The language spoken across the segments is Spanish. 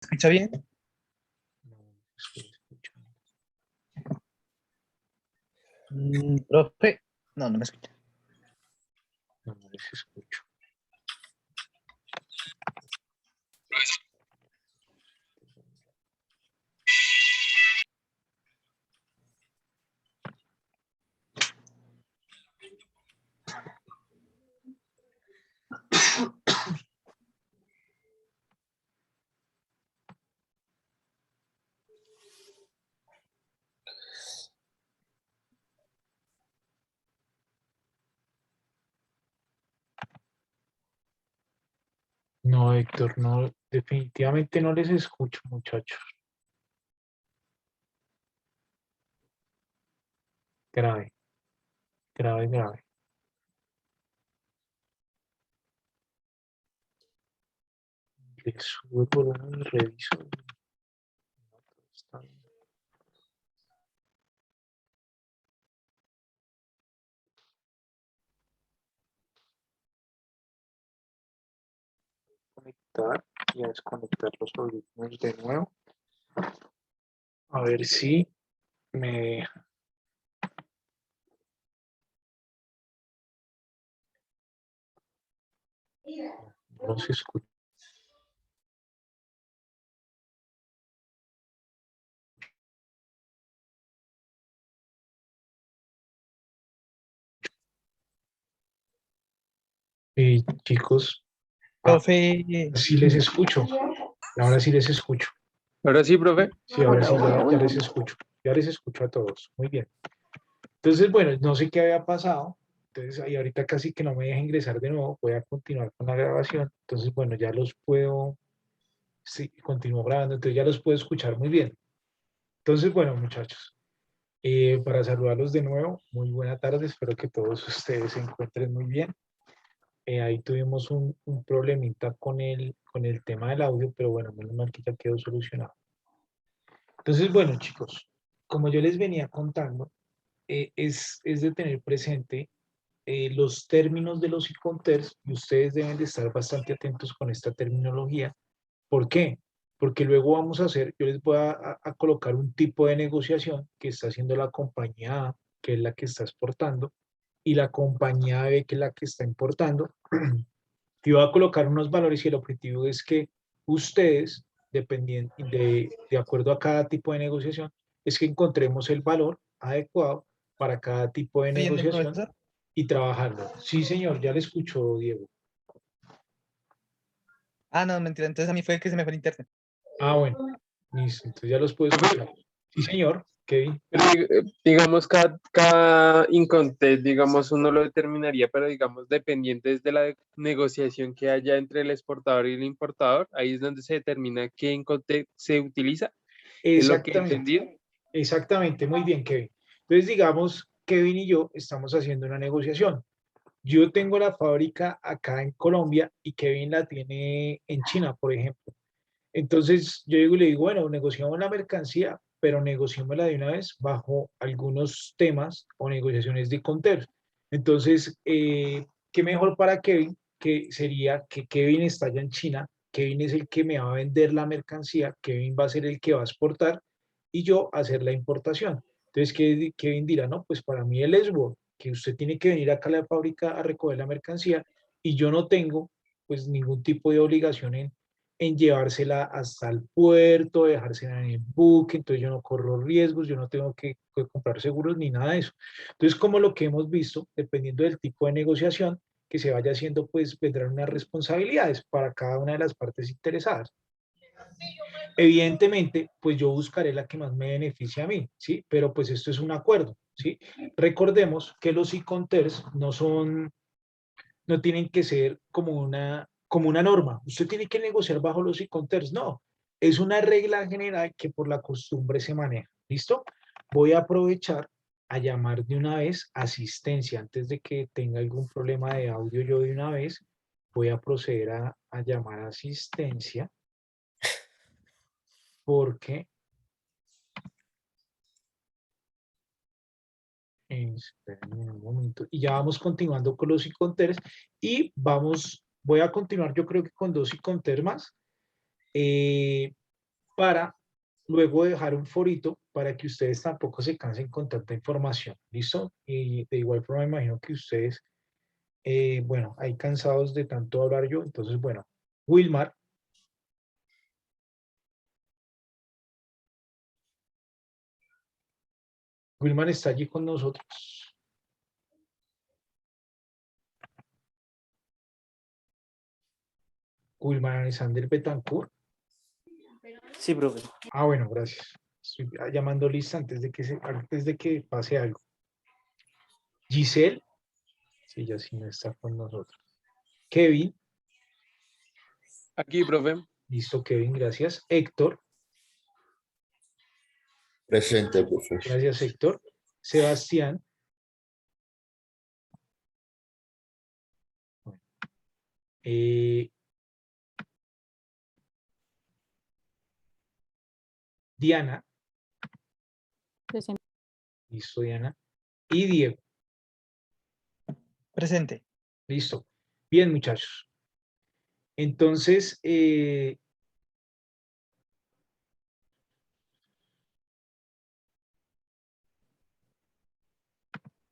escucha bien? No, se escucha. Profe. No, no me escucha. No, no les escucho. No, Héctor, no, definitivamente no les escucho, muchachos. Grave, grave, grave. Le sube por uno y reviso. No, todo está bien. Conectar y a desconectar los audífonos de nuevo. A ver si me deja. No se escucha. Chicos, Profe. sí les escucho. Ahora sí les escucho. Ahora sí, profe. Sí, ahora sí ya les escucho. Ya les escucho a todos. Muy bien. Entonces, bueno, no sé qué había pasado. Entonces, ahí ahorita casi que no me deja ingresar de nuevo. Voy a continuar con la grabación. Entonces, bueno, ya los puedo, sí, continúo grabando. Entonces, ya los puedo escuchar muy bien. Entonces, bueno, muchachos, para saludarlos de nuevo, muy buena tarde. Espero que todos ustedes se encuentren muy bien. Ahí tuvimos un problemita con el tema del audio, pero bueno, menos mal que ya quedó solucionado. Entonces, bueno, chicos, como yo les venía contando, es de tener presente los términos de los ICONTERS y ustedes deben de estar bastante atentos con esta terminología. ¿Por qué? Porque luego vamos a hacer, yo les voy a colocar un tipo de negociación que está haciendo la compañía A, que es la que está exportando, y la compañía B, que es la que está importando. Y voy a colocar unos valores y el objetivo es que ustedes, de acuerdo a cada tipo de negociación, es que encontremos el valor adecuado para cada tipo de ¿Oyendo, negociación profesor? y trabajarlo. Sí, señor, ya le escucho, Diego. Ah, no, mentira. Entonces a mí fue que se me fue el internet. Ah, bueno, listo, entonces ya los puedo escuchar. Sí, señor, Kevin. Pero, digamos, cada incontest, digamos, uno lo determinaría, pero digamos, dependientes de la negociación que haya entre el exportador y el importador, ahí es donde se determina qué incontest se utiliza. Es lo que he Exactamente, entendido. exactamente, muy bien, Kevin. Entonces, digamos, Kevin y yo estamos haciendo una negociación. Yo tengo la fábrica acá en Colombia y Kevin la tiene en China, por ejemplo. Entonces yo digo y le digo, bueno, negociamos la mercancía, pero negociémosla de una vez bajo algunos temas o negociaciones de contexto. Entonces, ¿qué mejor para Kevin? Que sería que Kevin está allá en China, Kevin es el que me va a vender la mercancía, Kevin va a ser el que va a exportar y yo hacer la importación. Entonces, Kevin dirá, no, pues para mí él es que usted tiene que venir acá a la fábrica a recoger la mercancía y yo no tengo pues ningún tipo de obligación en llevársela hasta el puerto, dejársela en el buque, entonces yo no corro riesgos, yo no tengo que comprar seguros ni nada de eso. Entonces, como lo que hemos visto, dependiendo del tipo de negociación que se vaya haciendo, pues vendrán unas responsabilidades para cada una de las partes interesadas. Evidentemente, pues yo buscaré la que más me beneficie a mí, ¿sí? Pero pues esto es un acuerdo, ¿sí? Recordemos que los ICONTERS no tienen que ser como una norma. Usted tiene que negociar bajo los ICONTERS. No, es una regla general que por la costumbre se maneja. ¿Listo? Voy a aprovechar a llamar de una vez asistencia. Antes de que tenga algún problema de audio yo de una vez, voy a proceder a llamar a asistencia porque... Espérenme un momento. Y ya vamos continuando con los ICONTERS voy a continuar yo creo que con dos ICONTERS más. para luego dejar un forito para que ustedes tampoco se cansen con tanta información. ¿Listo? Y de igual forma imagino que ustedes, bueno, hay cansados de tanto hablar yo. Entonces, bueno, Wilmar. Wilmar está allí con nosotros. Wilmar Alexander Betancourt. Sí, profe. Ah, bueno, gracias. Estoy llamando lista antes de que pase algo. Giselle. Sí, ya sí no está con nosotros. Kevin. Aquí, profe. Listo, Kevin, gracias. Héctor. Presente, profesor. Gracias, Héctor. Sebastián. Diana. Presente. Listo, Diana. Y Diego. Presente. Listo. Bien, muchachos. Entonces,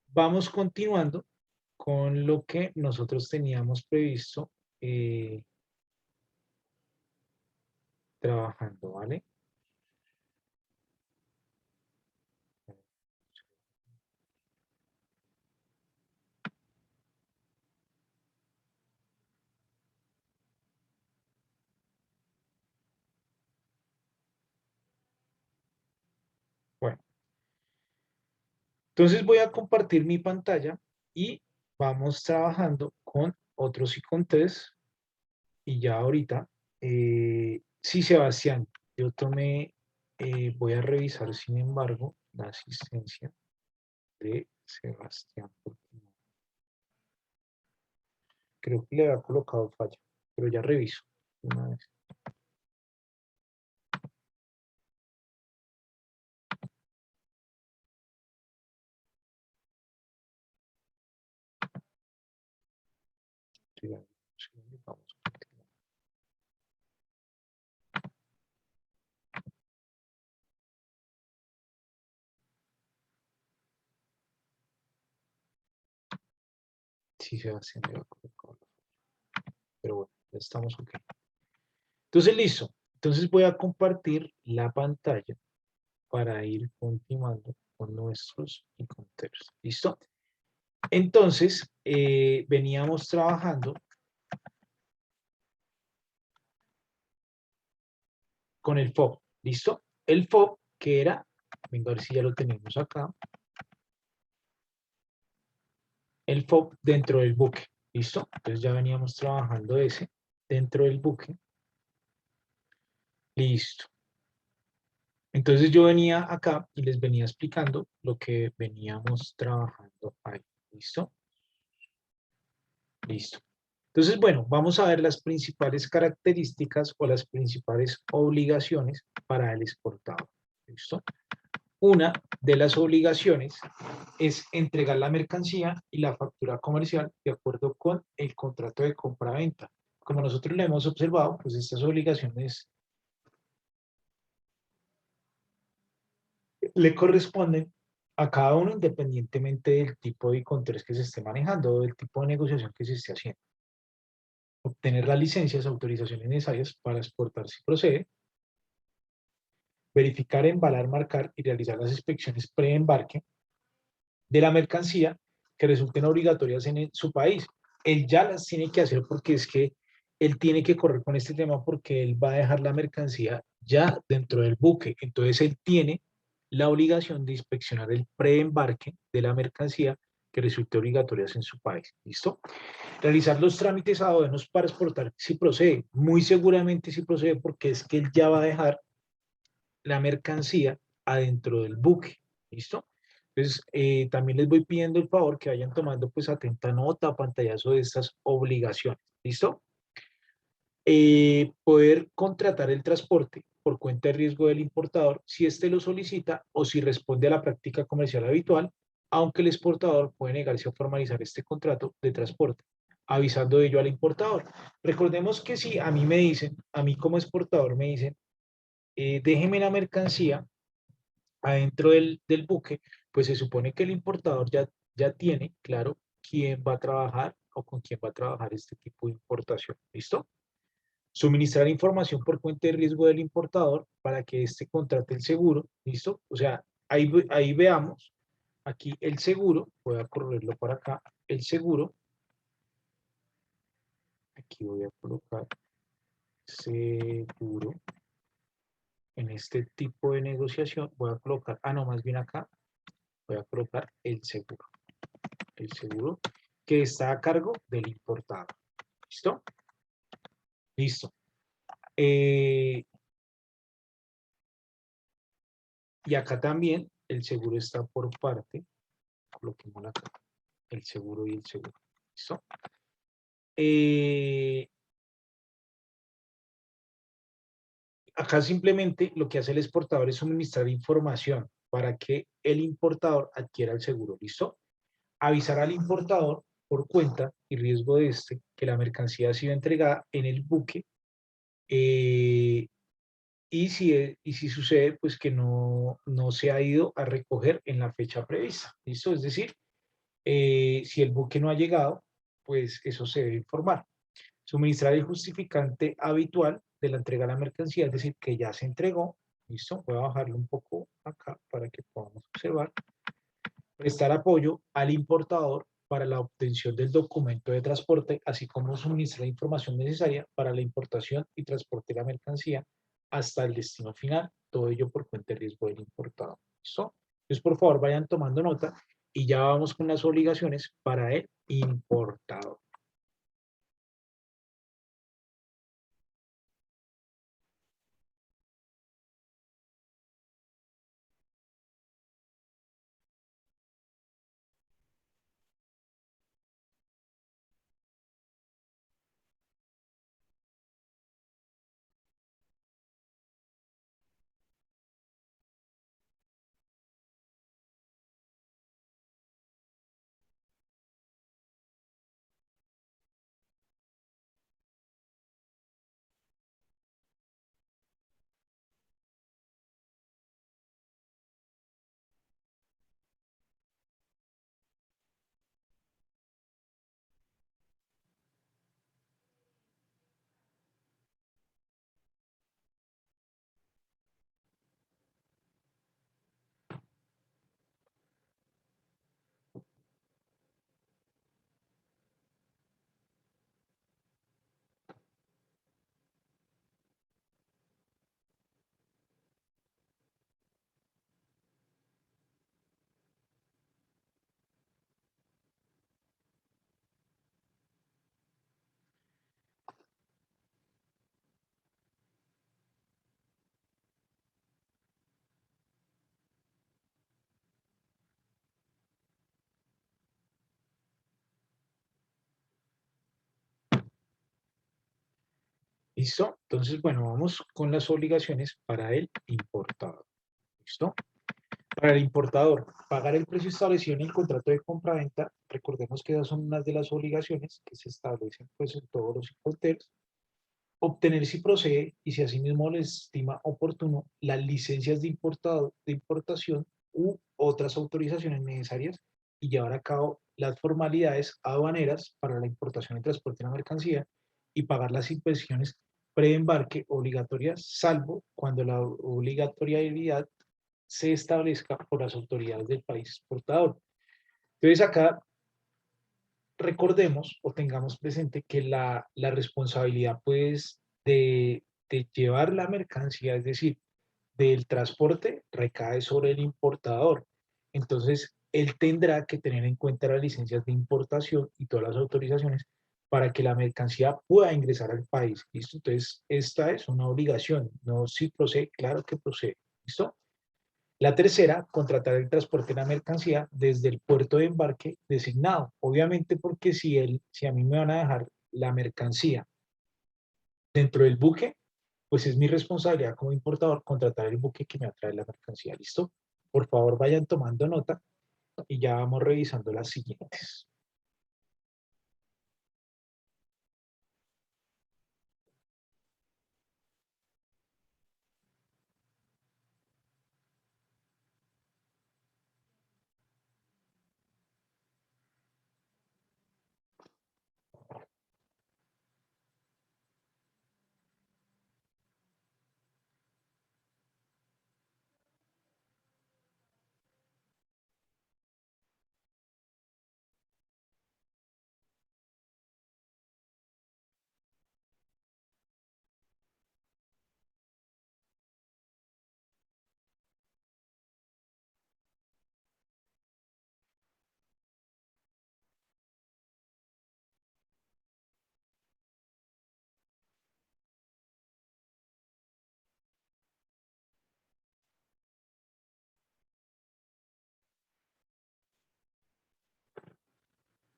vamos continuando con lo que nosotros teníamos previsto trabajando, ¿vale? Bueno, entonces voy a compartir mi pantalla y vamos trabajando con otros y con tres. Y ya ahorita, sí, Sebastián, yo tomé, voy a revisar, sin embargo, la asistencia de Sebastián, porque creo que le había colocado falla, pero ya reviso una vez. Vamos a continuar. Sí, Sebastián le había colocado la falla. Pero bueno, ya estamos ok. Entonces, listo. Entonces voy a compartir la pantalla para ir continuando con nuestros encontros. ¿Listo? Entonces, veníamos trabajando con el FOB. ¿Listo? El FOB, que era, venga a ver si ya lo tenemos acá. El FOB dentro del buque. ¿Listo? Entonces ya veníamos trabajando ese dentro del buque. Listo. Entonces yo venía acá y les venía explicando lo que veníamos trabajando ahí. ¿Listo? Listo. Entonces, bueno, vamos a ver las principales características o las principales obligaciones para el exportador. ¿Listo? Una de las obligaciones es entregar la mercancía y la factura comercial de acuerdo con el contrato de compra-venta. Como nosotros lo hemos observado, pues estas obligaciones le corresponden a cada uno independientemente del tipo de contratos que se esté manejando o del tipo de negociación que se esté haciendo. Obtener las licencias, autorizaciones necesarias para exportar si procede, verificar, embalar, marcar y realizar las inspecciones pre-embarque de la mercancía que resulten obligatorias en su país. Él ya las tiene que hacer porque es que él tiene que correr con este tema porque él va a dejar la mercancía ya dentro del buque. Entonces él tiene la obligación de inspeccionar el preembarque de la mercancía que resulte obligatorias en su país. ¿Listo? Realizar los trámites aduaneros para exportar si procede. Muy seguramente si procede porque es que él ya va a dejar la mercancía adentro del buque. ¿Listo? Entonces, también les voy pidiendo el favor que vayan tomando pues atenta nota, pantallazo de estas obligaciones. ¿Listo? Poder contratar el transporte por cuenta de riesgo del importador si éste lo solicita o si responde a la práctica comercial habitual, aunque el exportador puede negarse a formalizar este contrato de transporte, avisando de ello al importador. Recordemos que si a mí me dicen, a mí como exportador me dicen, déjeme la mercancía adentro del buque, pues se supone que el importador ya tiene claro quién va a trabajar o con quién va a trabajar este tipo de importación. ¿Listo? Suministrar información por cuenta de riesgo del importador para que éste contrate el seguro. ¿Listo? O sea, ahí veamos, aquí el seguro, voy a correrlo para acá, el seguro, aquí voy a colocar seguro. En este tipo de negociación voy a colocar, no, más bien acá, voy a colocar el seguro que está a cargo del importador. ¿Listo? Listo. Y acá también el seguro está por parte, coloquémoslo acá, el seguro y el seguro. ¿Listo? Acá simplemente lo que hace el exportador es suministrar información para que el importador adquiera el seguro. ¿Listo? Avisar al importador por cuenta y riesgo de este que la mercancía ha sido entregada en el buque y si sucede, pues que no se ha ido a recoger en la fecha prevista. ¿Listo? Es decir, si el buque no ha llegado, pues eso se debe informar. Suministrar el justificante habitual de la entrega de la mercancía, es decir, que ya se entregó. ¿Listo? Voy a bajarlo un poco acá para que podamos observar. Prestar apoyo al importador para la obtención del documento de transporte, así como suministrar la información necesaria para la importación y transporte de la mercancía hasta el destino final, todo ello por cuenta de riesgo del importador. ¿Listo? Entonces, por favor, vayan tomando nota y ya vamos con las obligaciones para el importador. ¿Listo? Entonces, bueno, vamos con las obligaciones para el importador. ¿Listo? Para el importador, pagar el precio establecido en el contrato de compra-venta. Recordemos que esas son unas de las obligaciones que se establecen pues, en todos los importeros. Obtener si procede y si asimismo les estima oportuno las licencias de importación u otras autorizaciones necesarias y llevar a cabo las formalidades aduaneras para la importación y transporte de la mercancía y pagar las inspecciones preembarque obligatorias, salvo cuando la obligatoriedad se establezca por las autoridades del país exportador. Entonces acá recordemos o tengamos presente que la responsabilidad pues de llevar la mercancía, es decir, del transporte, recae sobre el importador. Entonces, él tendrá que tener en cuenta las licencias de importación y todas las autorizaciones para que la mercancía pueda ingresar al país. ¿Listo? Entonces, esta es una obligación, no si procede, claro que procede. ¿Listo? La tercera, contratar el transporte de la mercancía desde el puerto de embarque designado. Obviamente porque si a mí me van a dejar la mercancía dentro del buque, pues es mi responsabilidad como importador contratar el buque que me va a traer la mercancía. ¿Listo? Por favor, vayan tomando nota y ya vamos revisando las siguientes.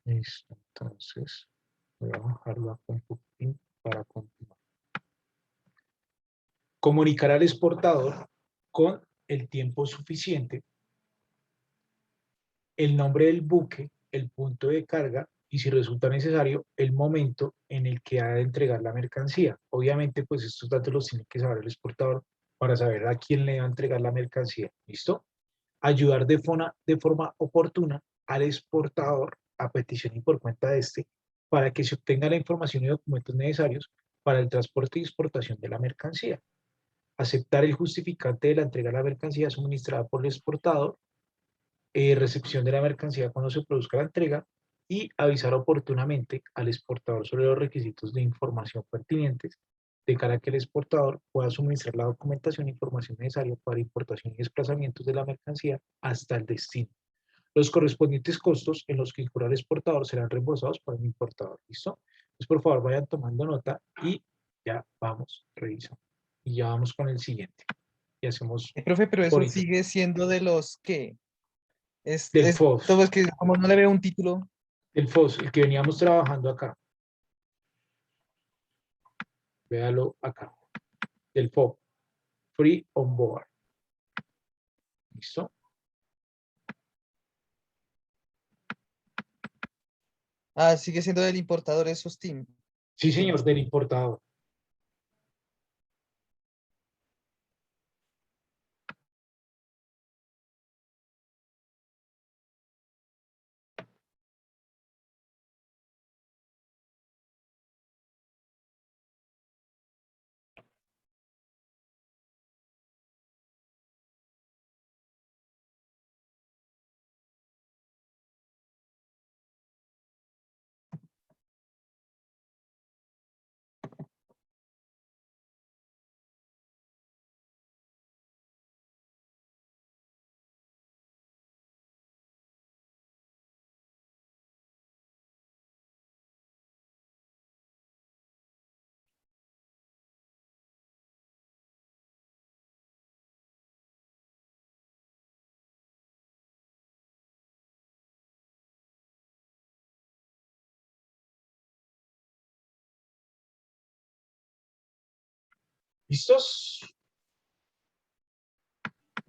Listo, entonces voy a bajarlo acá un poquito para continuar. Comunicar al exportador con el tiempo suficiente, el nombre del buque, el punto de carga y, si resulta necesario, el momento en el que ha de entregar la mercancía. Obviamente, pues estos datos los tiene que saber el exportador para saber a quién le va a entregar la mercancía. ¿Listo? Ayudar de forma oportuna al exportador a petición y por cuenta de este para que se obtenga la información y documentos necesarios para el transporte y exportación de la mercancía. Aceptar el justificante de la entrega de la mercancía suministrada por el exportador, recepción de la mercancía cuando se produzca la entrega y avisar oportunamente al exportador sobre los requisitos de información pertinentes de cara a que el exportador pueda suministrar la documentación e información necesaria para importación y desplazamientos de la mercancía hasta el destino. Los correspondientes costos en los que incurra el exportador serán reembolsados por el importador. ¿Listo? Entonces, por favor, vayan tomando nota y ya vamos, revisando. Y ya vamos con el siguiente. Y hacemos Profe, pero eso bonito. sigue siendo de los que Del es FOS. todo, es que como no le veo un título. El FOS, el que veníamos trabajando acá. Véalo acá. Del FOB. Free on board. ¿Listo? Ah, sigue siendo del importador esos team. Sí, señor, del importador. ¿Listos?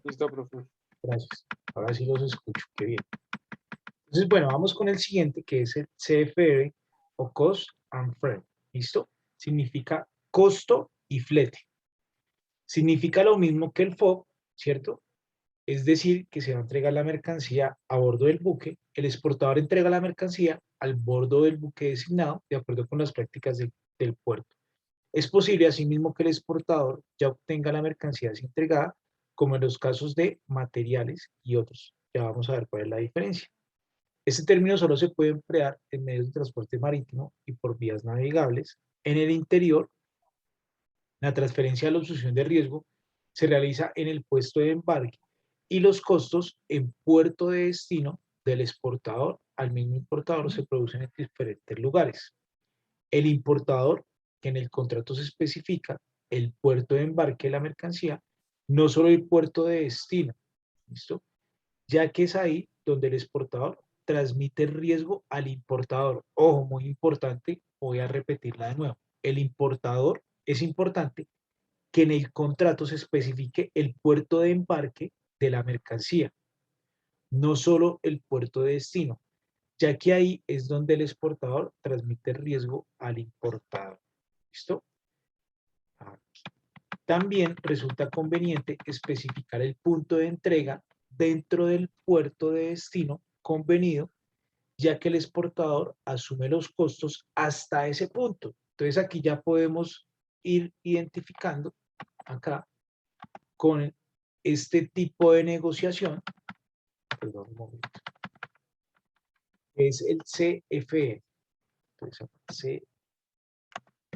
Listo, profe. Gracias. Ahora sí los escucho. Qué bien. Entonces, bueno, vamos con el siguiente, que es el CFR o Cost and Freight. ¿Listo? Significa costo y flete. Significa lo mismo que el FOB, ¿cierto? Es decir, que se va a entregar la mercancía a bordo del buque, el exportador entrega la mercancía al bordo del buque designado, de acuerdo con las prácticas del puerto. Es posible, asimismo, que el exportador ya obtenga la mercancía entregada, como en los casos de materiales y otros. Ya vamos a ver cuál es la diferencia. Este término solo se puede emplear en medios de transporte marítimo y por vías navegables. En el interior, la transferencia de la obstrucción de riesgo se realiza en el puesto de embarque y los costos en puerto de destino del exportador al mismo importador se producen en diferentes lugares. El importador, que en el contrato se especifica el puerto de embarque de la mercancía, no solo el puerto de destino, ¿listo? Ya que es ahí donde el exportador transmite el riesgo al importador. Ojo, muy importante, voy a repetirla de nuevo. El importador es importante que en el contrato se especifique el puerto de embarque de la mercancía, no solo el puerto de destino, ya que ahí es donde el exportador transmite el riesgo al importador. ¿Listo? También resulta conveniente especificar el punto de entrega dentro del puerto de destino convenido, ya que el exportador asume los costos hasta ese punto. Entonces aquí ya podemos ir identificando acá con este tipo de negociación, perdón un momento, es el CFE. Entonces,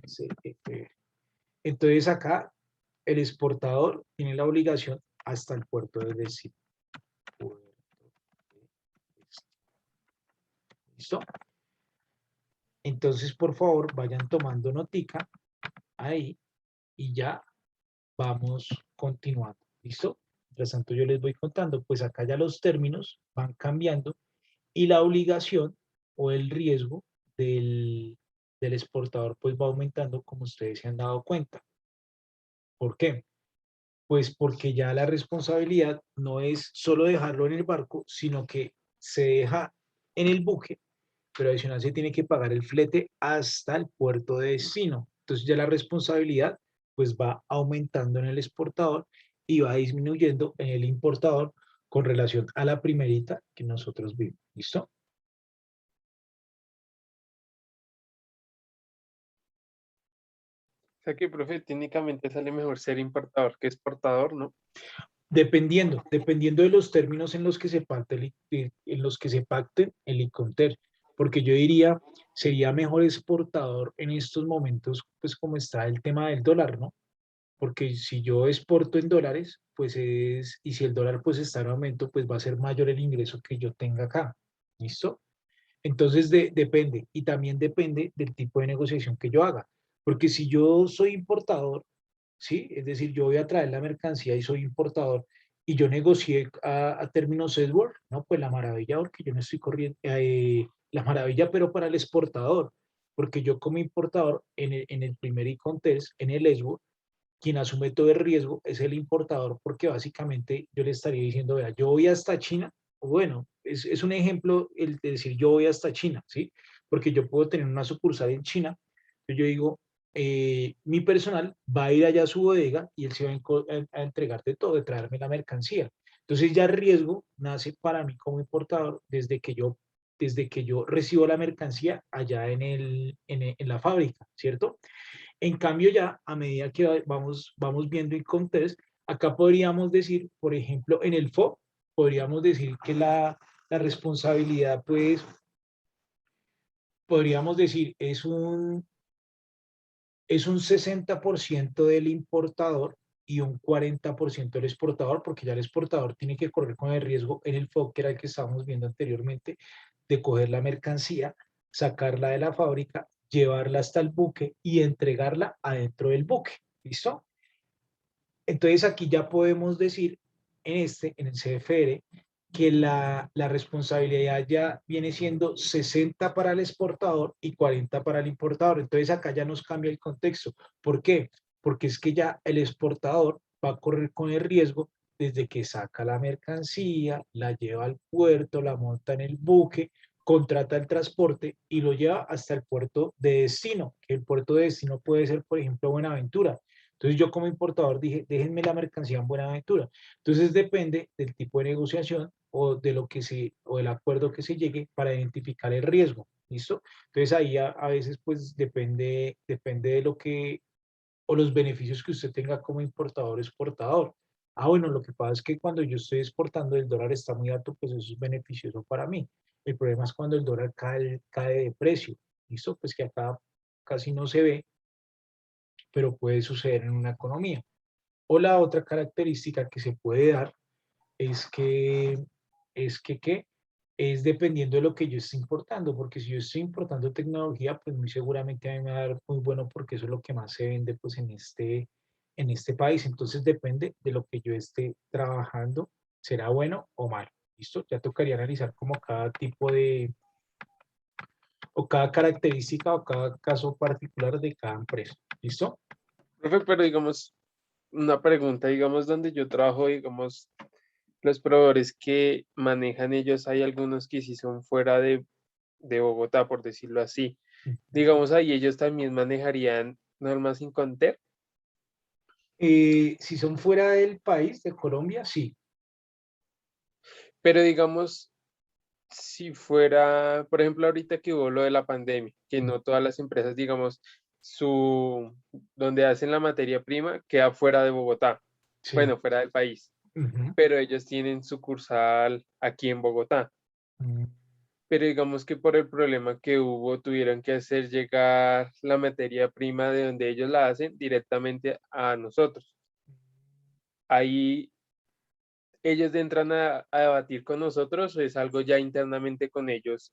CFE. Entonces acá el exportador tiene la obligación hasta el puerto de destino. ¿Listo? Entonces, por favor, vayan tomando notica ahí y ya vamos continuando. ¿Listo? Mientras tanto, yo les voy contando, pues acá ya los términos van cambiando y la obligación o el riesgo del exportador pues va aumentando, como ustedes se han dado cuenta. ¿Por qué? Pues porque ya la responsabilidad no es solo dejarlo en el barco, sino que se deja en el buque, pero adicional se tiene que pagar el flete hasta el puerto de destino. Entonces ya la responsabilidad pues va aumentando en el exportador y va disminuyendo en el importador con relación a la primerita que nosotros vimos. ¿Listo? O sea que, profe, técnicamente sale mejor ser importador que exportador, ¿no? Dependiendo de los términos en los que se pacten el ICONTER, porque yo diría, sería mejor exportador en estos momentos, pues como está el tema del dólar, ¿no? Porque si yo exporto en dólares, pues y si el dólar pues está en aumento, pues va a ser mayor el ingreso que yo tenga acá, ¿listo? Entonces depende, y también depende del tipo de negociación que yo haga, porque si yo soy importador, ¿sí? Es decir, yo voy a traer la mercancía y soy importador y yo negocié a términos Edward, ¿no? Pues la maravilla, porque yo no estoy corriendo, la maravilla, pero para el exportador, porque yo como importador en el primer e-contest, en el Edward, quien asume todo el riesgo es el importador, porque básicamente yo le estaría diciendo, vea, yo voy hasta China, bueno, es un ejemplo el de decir yo voy hasta China, ¿sí? Porque yo puedo tener una sucursal en China, yo digo, mi personal va a ir allá a su bodega y él se va a entregar de todo, de traerme la mercancía. Entonces ya el riesgo nace para mí como importador desde que yo recibo la mercancía allá en la fábrica, ¿cierto? En cambio ya, a medida que vamos viendo el contest, acá podríamos decir, por ejemplo, en el FOB, podríamos decir que la responsabilidad, pues, podríamos decir, es un 60% del importador y un 40% del exportador, porque ya el exportador tiene que correr con el riesgo en el FOB, que era el que estábamos viendo anteriormente, de coger la mercancía, sacarla de la fábrica, llevarla hasta el buque y entregarla adentro del buque. ¿Listo? Entonces aquí ya podemos decir en el CFR, que la responsabilidad ya viene siendo 60 para el exportador y 40 para el importador. Entonces acá ya nos cambia el contexto. ¿Por qué? Porque es que ya el exportador va a correr con el riesgo desde que saca la mercancía, la lleva al puerto, la monta en el buque, contrata el transporte y lo lleva hasta el puerto de destino, que el puerto de destino puede ser, por ejemplo, Buenaventura. Entonces yo como importador dije, déjenme la mercancía en Buenaventura. Entonces depende del tipo de negociación o o del acuerdo que se llegue para identificar el riesgo. ¿Listo? Entonces ahí a veces pues depende de lo que, o los beneficios que usted tenga como importador o exportador. Ah, bueno, lo que pasa es que cuando yo estoy exportando el dólar está muy alto, pues eso es beneficioso para mí. El problema es cuando el dólar cae de precio. ¿Listo? Pues que acá casi no se ve, pero puede suceder en una economía. O la otra característica que se puede dar es ¿qué? Es dependiendo de lo que yo esté importando, porque si yo estoy importando tecnología, pues muy seguramente a mí me va a dar muy bueno porque eso es lo que más se vende pues en este país. Entonces depende de lo que yo esté trabajando, será bueno o malo. ¿Listo? Ya tocaría analizar como cada tipo o cada característica o cada caso particular de cada empresa. ¿Listo? Profe, pero digamos, una pregunta, digamos, donde yo trabajo, digamos, los proveedores que manejan ellos, hay algunos que sí son fuera de Bogotá, por decirlo así. Digamos, ahí ellos también manejarían normas sin conter, Si son fuera del país, de Colombia, sí. pero digamos, si fuera, por ejemplo, ahorita que hubo lo de la pandemia, que no todas las empresas, digamos, donde hacen la materia prima queda fuera de Bogotá, Sí. bueno, fuera del país, Ujú. pero ellos tienen sucursal aquí en Bogotá. Mm. Pero digamos que por el problema que hubo, tuvieron que hacer llegar la materia prima de donde ellos la hacen directamente a nosotros. Ahí ellos entran a debatir con nosotros o es algo ya internamente con ellos.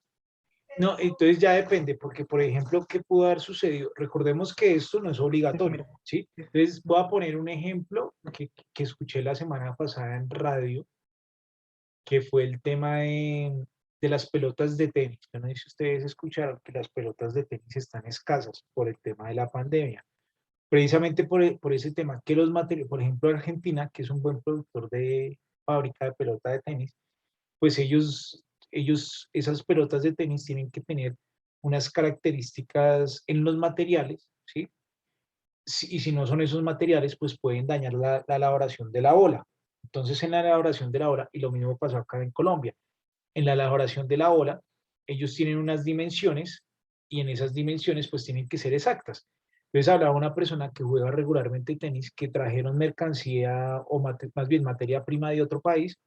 No, entonces ya depende, porque por ejemplo, ¿qué pudo haber sucedido? Recordemos que esto no es obligatorio, ¿sí? Entonces voy a poner un ejemplo que escuché la semana pasada en radio, que fue el tema de las pelotas de tenis. Yo no sé si ustedes escucharon que las pelotas de tenis están escasas por el tema de la pandemia. Precisamente por ese tema, que los materiales, por ejemplo, Argentina, que es un buen productor de fábrica de pelota de tenis, pues esas pelotas de tenis tienen que tener unas características en los materiales, ¿sí? Y si no son esos materiales, pues pueden dañar la elaboración de la bola. Entonces, en la elaboración de la bola, y lo mismo pasó acá en Colombia, en la elaboración de la bola, ellos tienen unas dimensiones y en esas dimensiones pues tienen que ser exactas. Entonces hablaba una persona que juega regularmente tenis que trajeron mercancía o más bien materia prima de otro país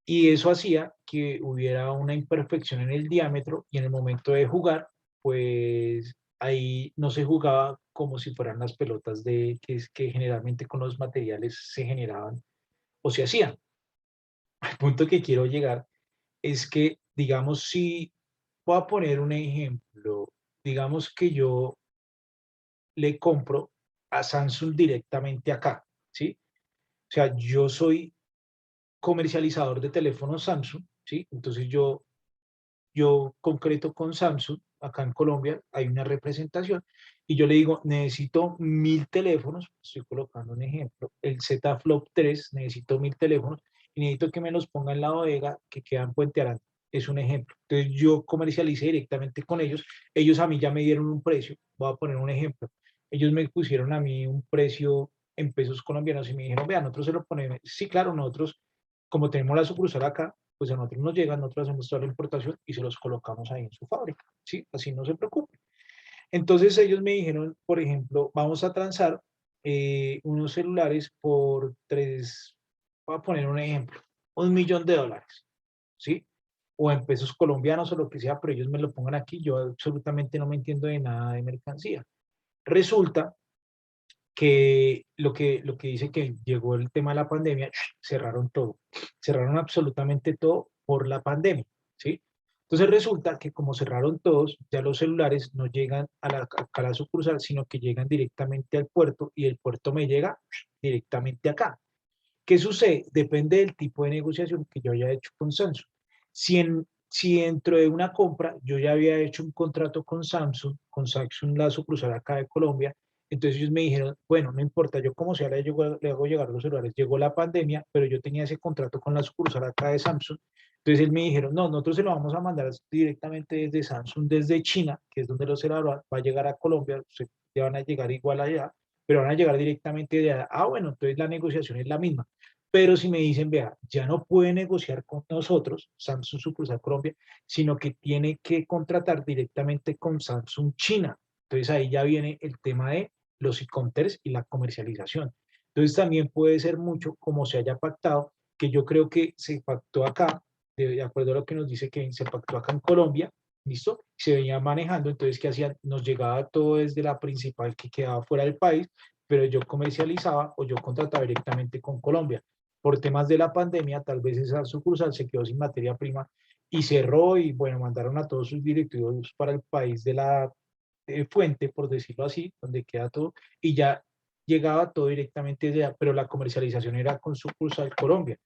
y eso hacía que hubiera una imperfección en el diámetro y en el momento de jugar, pues ahí no se jugaba como si fueran las pelotas que generalmente con los materiales se generaban o se hacían. Al punto que quiero llegar es que, digamos, si voy a poner un ejemplo, digamos que yo le compro a Samsung directamente acá, ¿sí? O sea, yo soy comercializador de teléfonos Samsung, ¿sí? Entonces yo concreto con Samsung, acá en Colombia hay una representación, y yo le digo, necesito 1000 teléfonos, estoy colocando un ejemplo, el Z Flop 3, necesito 1000 teléfonos, y necesito que me los ponga en la bodega que queda en Puente Aranda, es un ejemplo. Entonces yo comercialicé directamente con ellos a mí ya me dieron un precio, voy a poner un ejemplo, ellos me pusieron a mí un precio en pesos colombianos y me dijeron, vea, nosotros se lo ponemos, sí, claro, nosotros, como tenemos la sucursal acá, pues a nosotros nos llegan, nosotros hacemos toda la importación y se los colocamos ahí en su fábrica, ¿sí? Así no se preocupen. Entonces ellos me dijeron, por ejemplo, vamos a transar unos celulares por voy a poner un ejemplo, $1.000.000, ¿sí? O en pesos colombianos o lo que sea, pero ellos me lo pongan aquí, yo absolutamente no me entiendo de nada de mercancía. Resulta que lo que dice que llegó el tema de la pandemia, cerraron todo, cerraron absolutamente todo por la pandemia, ¿sí? Entonces resulta que como cerraron todos, ya los celulares no llegan a la sucursal, sino que llegan directamente al puerto y el puerto me llega directamente acá. ¿Qué sucede? Depende del tipo de negociación que yo haya hecho con Samsung. Si dentro de una compra yo ya había hecho un contrato con Samsung la sucursal acá de Colombia, entonces ellos me dijeron, bueno, no importa, yo como sea le hago llegar los celulares. Llegó la pandemia, pero yo tenía ese contrato con la sucursal acá de Samsung. Entonces ellos me dijeron, no, nosotros se lo vamos a mandar directamente desde Samsung, desde China, que es donde los celulares va a llegar a Colombia, ya van a llegar igual allá, pero van a llegar directamente de allá. Ah, bueno, entonces la negociación es la misma. Pero si me dicen, vea, ya no puede negociar con nosotros, Samsung Sucursal Colombia, sino que tiene que contratar directamente con Samsung China. Entonces ahí ya viene el tema de los e-commerce y la comercialización. Entonces también puede ser mucho como se haya pactado, que yo creo que se pactó acá, de acuerdo a lo que nos dice Kevin, se pactó acá en Colombia, ¿listo? Se venía manejando, entonces ¿qué hacían? Nos llegaba todo desde la principal que quedaba fuera del país, pero yo comercializaba o yo contrataba directamente con Colombia. Por temas de la pandemia, tal vez esa sucursal se quedó sin materia prima y cerró y bueno, mandaron a todos sus directivos para el país de la fuente, por decirlo así, donde queda todo, y ya llegaba todo directamente desde allá, pero la comercialización era con sucursal Colombia.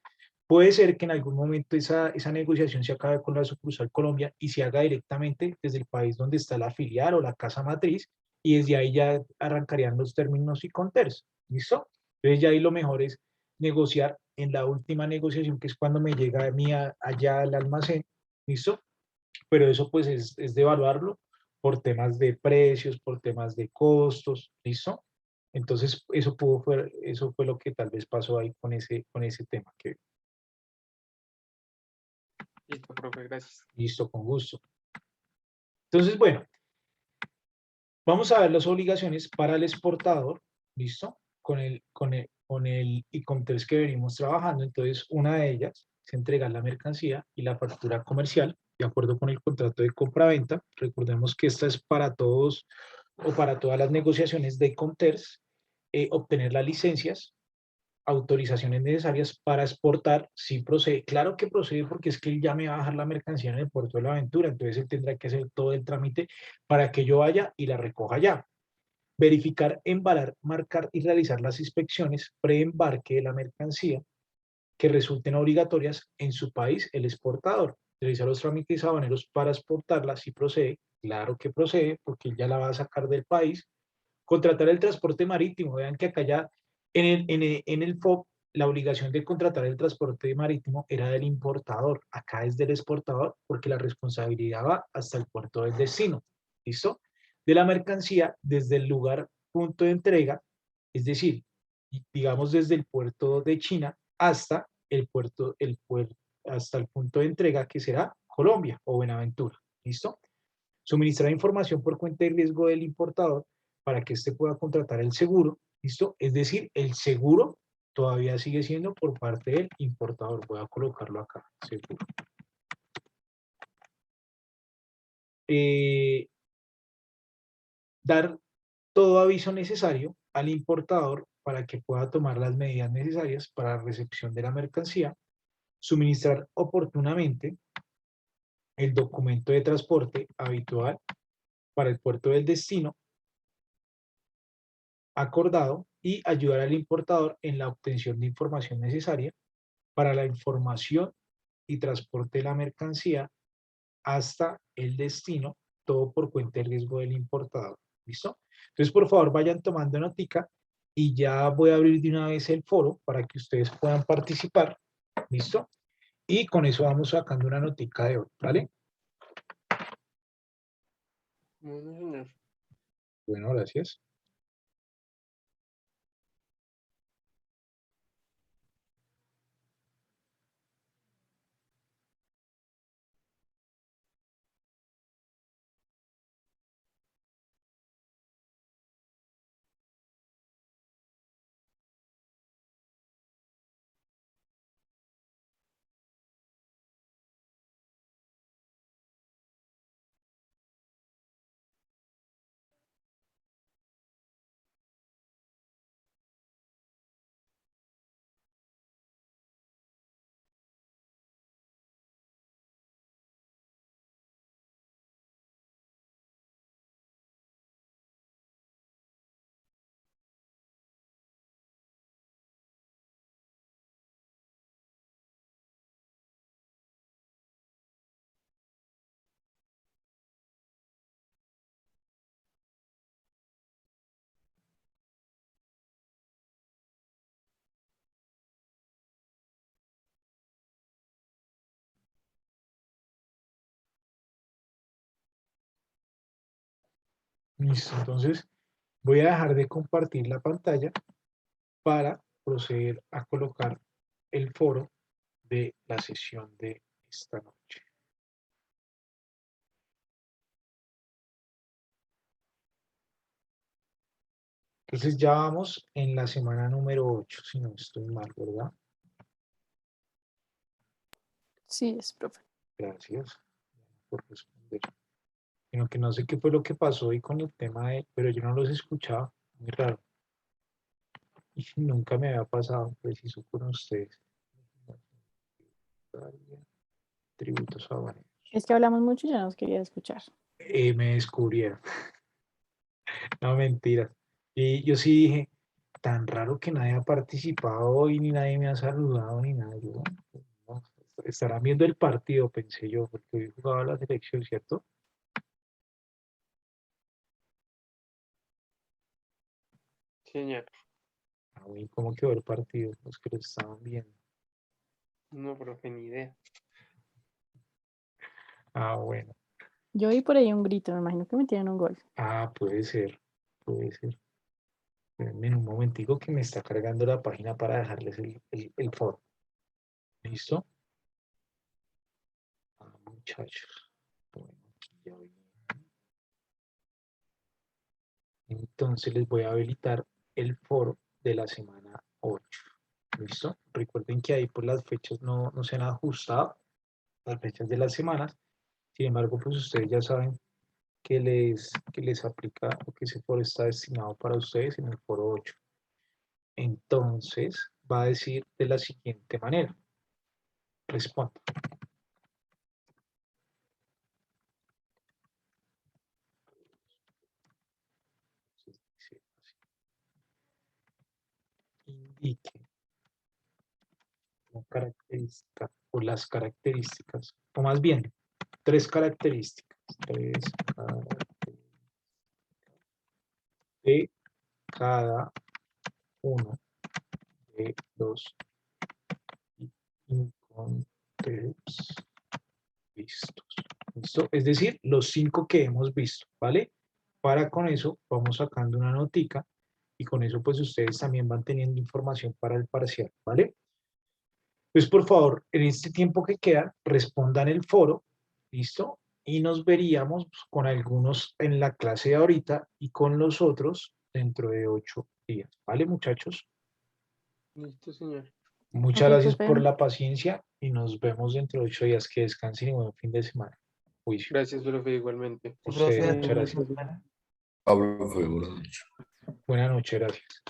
Puede ser que en algún momento esa negociación se acabe con la sucursal Colombia y se haga directamente desde el país donde está la filial o la casa matriz, y desde ahí ya arrancarían los términos y conters. ¿Listo? Entonces ya ahí lo mejor es negociar en la última negociación, que es cuando me llega a mí allá al almacén. ¿Listo? Pero eso pues es de evaluarlo por temas de precios, por temas de costos. ¿Listo? Entonces eso fue lo que tal vez pasó ahí con ese tema que Listo, profe, gracias. listo, con gusto. Entonces, bueno, vamos a ver las obligaciones para el exportador, ¿listo? Con el e-commerce que venimos trabajando. Entonces, una de ellas es entregar la mercancía y la factura comercial, de acuerdo con el contrato de compra-venta. Recordemos que esta es para todos o para todas las negociaciones de e-commerce, obtener las licencias, autorizaciones necesarias para exportar, sí procede. Claro que procede porque es que él ya me va a bajar la mercancía en el puerto de la Aventura, entonces él tendrá que hacer todo el trámite para que yo vaya y la recoja ya. Verificar, embalar, marcar y realizar las inspecciones pre-embarque de la mercancía que resulten obligatorias en su país, el exportador. realizar los trámites aduaneros para exportarla, si procede, claro que procede, porque él ya la va a sacar del país. Contratar el transporte marítimo, vean que acá ya en el FOB la obligación de contratar el transporte marítimo era del importador, acá es del exportador, porque la responsabilidad va hasta el puerto del destino, ¿listo? De la mercancía desde el lugar punto de entrega, es decir, digamos desde el puerto de China hasta hasta el punto de entrega que será Colombia o Buenaventura, ¿listo? Suministrar información por cuenta de riesgo del importador para que éste pueda contratar el seguro, ¿listo? Es decir, el seguro todavía sigue siendo por parte del importador. Voy a colocarlo acá, seguro. Dar todo aviso necesario al importador para que pueda tomar las medidas necesarias para la recepción de la mercancía, suministrar oportunamente el documento de transporte habitual para el puerto del destino acordado y ayudar al importador en la obtención de información necesaria para la información y transporte de la mercancía hasta el destino, todo por cuenta del riesgo del importador. ¿Listo? Entonces, por favor, vayan tomando notica y ya voy a abrir de una vez el foro para que ustedes puedan participar. ¿Listo? Y con eso vamos sacando una notica de hoy, ¿vale? Bueno, señor. Bueno, gracias. Listo, entonces voy a dejar de compartir la pantalla para proceder a colocar el foro de la sesión de esta noche. Entonces ya vamos en la semana número 8, si no estoy mal, ¿verdad? Sí, es profe. Gracias por responder. Sino que no sé qué fue lo que pasó hoy con el tema de, pero yo no los escuchaba, muy raro. Y nunca me había pasado, preciso con ustedes. Tributos aduaneros. Es que hablamos mucho y ya nos quería escuchar. Me descubrieron. No, mentira. Y yo sí dije, tan raro que nadie ha participado hoy, ni nadie me ha saludado, ni nada. Yo, no, estarán viendo el partido, pensé yo, porque hoy jugaba la selección, ¿cierto? Señor. Ah, uy, ¿cómo quedó el partido? Los que lo estaban viendo. No, profe, ni idea. Ah, bueno. Yo oí por ahí un grito, me imagino que metieron un gol. Ah, puede ser, puede ser. Espérenme en un momentico que me está cargando la página para dejarles el foro. ¿Listo? Ah, muchachos. Bueno, aquí ya voy. Entonces les voy a habilitar el foro de la semana 8. ¿Listo? Recuerden que ahí pues las fechas no se han ajustado, las fechas de las semanas. Sin embargo, pues ustedes ya saben que les aplica o que ese foro está destinado para ustedes en el foro 8. Entonces, va a decir de la siguiente manera. Responda. Indique como característica, o las características, o más bien, 3 características. 3 características de cada uno de los incontextos vistos. ¿Listo? Es decir, los 5 que hemos visto, ¿vale? Para con eso vamos sacando una notica y con eso pues ustedes también van teniendo información para el parcial, ¿vale? Pues por favor, en este tiempo que queda, respondan el foro, ¿listo? Y nos veríamos con algunos en la clase de ahorita y con los otros dentro de 8 días, ¿vale, muchachos? Listo, señor. Muchas Ok, gracias profe. por la paciencia y nos vemos dentro de 8 días. Que descansen y buen fin de semana. Juicio. Gracias, profe, igualmente. Sí, Ustedes, profe, muchas hasta la gracias. próxima semana. Pablo fue, buenas noches. Buenas noches, gracias.